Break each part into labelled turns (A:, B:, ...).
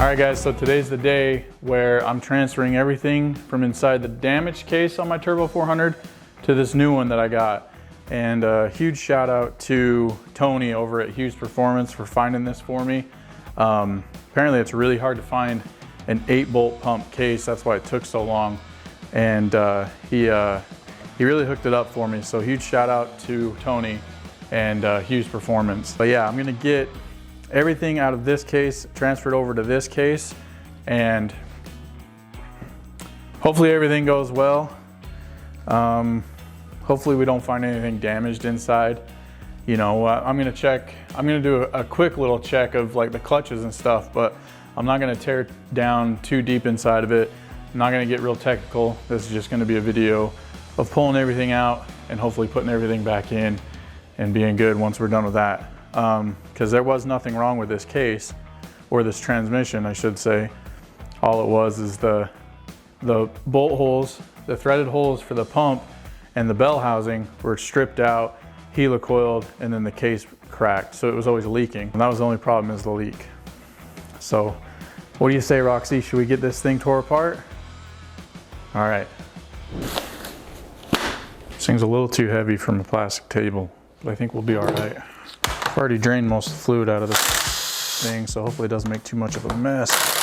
A: Alright guys, so today's the day where I'm transferring everything from inside the damaged case on my Turbo 400 to this new one that I got. And a huge shout out to Tony over at Hughes Performance for finding this for me. Apparently it's really hard to find an 8-bolt pump case, that's why it took so long. And he really hooked it up for me, so huge shout out to Tony and Hughes Performance. But yeah, I'm gonna get everything out of this case transferred over to this case, and hopefully everything goes well. Hopefully we don't find anything damaged inside. You know, I'm gonna do a quick little check of like the clutches and stuff, but I'm not gonna tear down too deep inside of it. I'm not gonna get real technical. This is just gonna be a video of pulling everything out and hopefully putting everything back in and being good once we're done with that. Because there was nothing wrong with this case, or this transmission, I should say. All it was is the bolt holes, the threaded holes for the pump and the bell housing were stripped out, helicoiled, and then the case cracked. So it was always leaking. And that was the only problem, is the leak. So what do you say, Roxy? Should we get this thing tore apart? All right. This thing's a little too heavy from a plastic table, but I think we'll be all right. I've already drained most of the fluid out of this thing, so hopefully it doesn't make too much of a mess.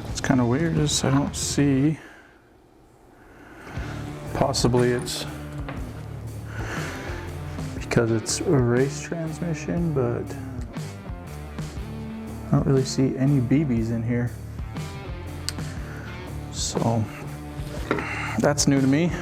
A: What's kind of weird is I don't see, possibly it's because it's a race transmission, but I don't really see any BBs in here. So that's new to me.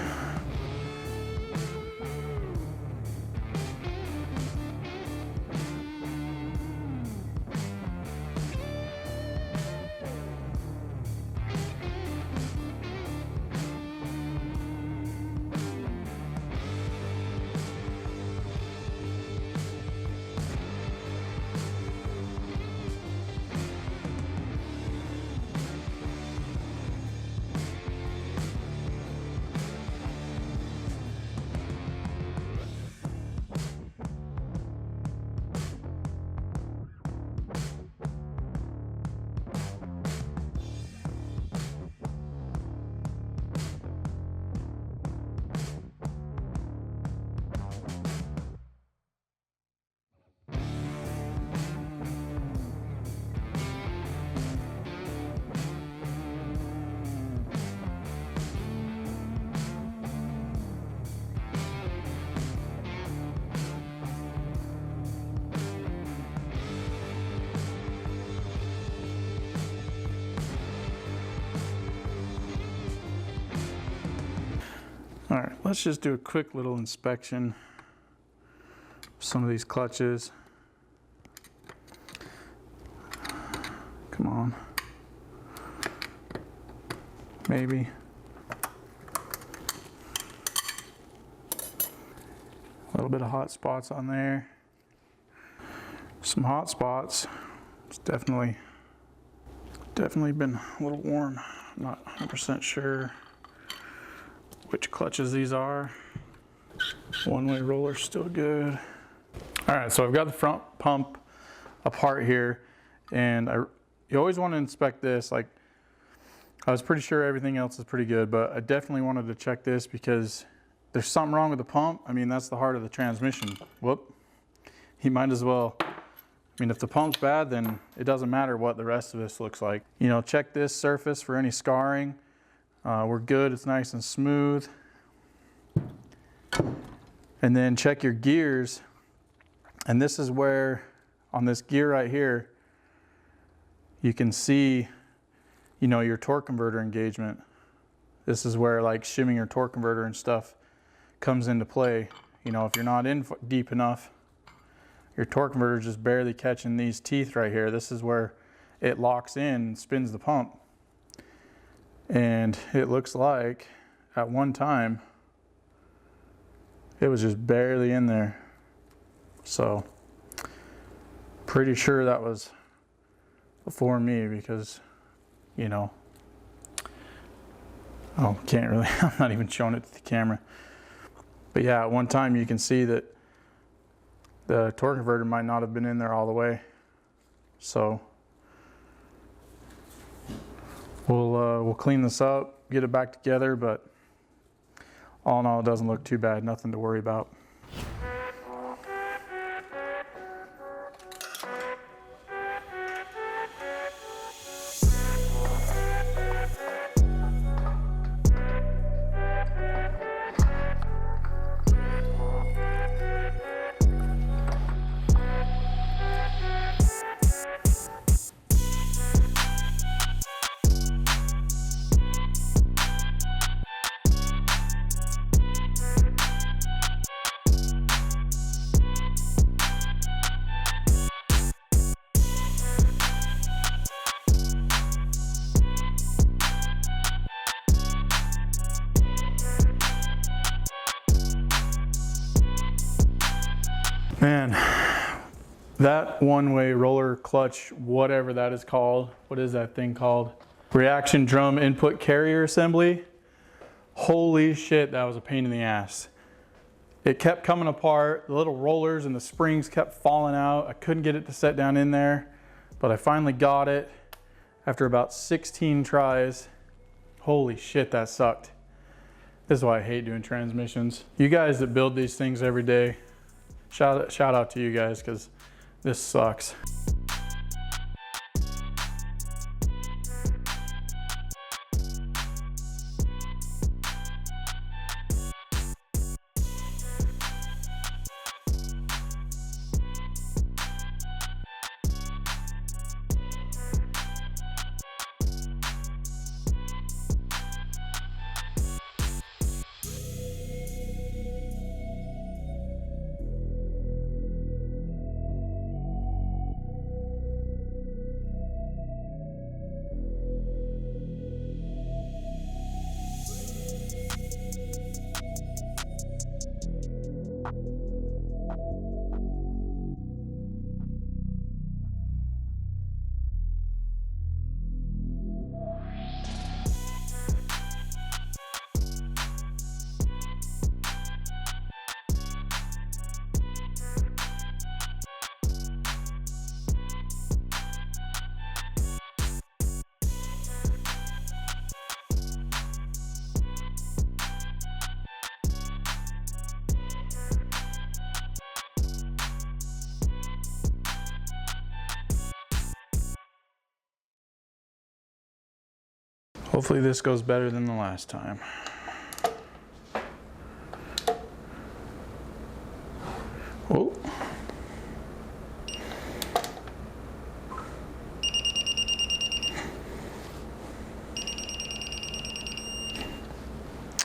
A: All right, let's just do a quick little inspection of some of these clutches. Come on. Maybe. A little bit of hot spots on there. Some hot spots. It's definitely been a little worn. I'm not 100% sure which clutches these are. One-way roller's still good. All right, so I've got the front pump apart here, and you always want to inspect this. Like, I was pretty sure everything else is pretty good, but I definitely wanted to check this because there's something wrong with the pump. I mean, that's the heart of the transmission. Whoop. You might as well, I mean, if the pump's bad, then it doesn't matter what the rest of this looks like. You know, check this surface for any scarring. We're good, it's nice and smooth. And then check your gears. And this is where, on this gear right here, you can see, you know, your torque converter engagement. This is where like shimming your torque converter and stuff comes into play. You know, if you're not in deep enough, your torque converter is just barely catching these teeth right here. This is where it locks in and spins the pump. And it looks like at one time it was just barely in there. So pretty sure that was before me, because, you know, oh, can't really, I'm not even showing it to the camera. But yeah, at one time you can see that the torque converter might not have been in there all the way. So we'll clean this up, get it back together, but all in all, it doesn't look too bad, nothing to worry about. Man, that one-way roller clutch, whatever that is called, what is that thing called? Reaction drum input carrier assembly. Holy shit, that was a pain in the ass. It kept coming apart, the little rollers and the springs kept falling out. I couldn't get it to set down in there, but I finally got it after about 16 tries. Holy shit, that sucked. This is why I hate doing transmissions. You guys that build these things every day, shout out to you guys, because this sucks. Hopefully this goes better than the last time. Oh.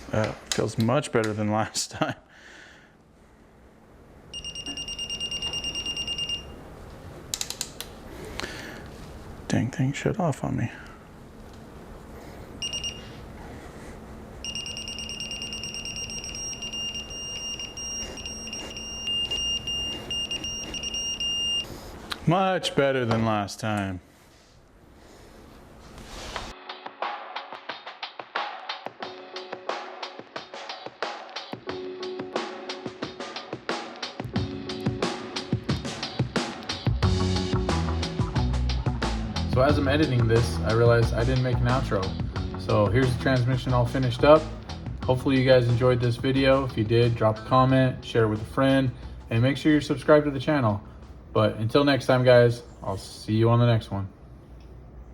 A: That feels much better than last time. Dang thing shut off on me. Much better than last time. So as I'm editing this, I realized I didn't make an outro. So here's the transmission all finished up. Hopefully you guys enjoyed this video. If you did, drop a comment, share it with a friend, and make sure you're subscribed to the channel. But until next time, guys, I'll see you on the next one.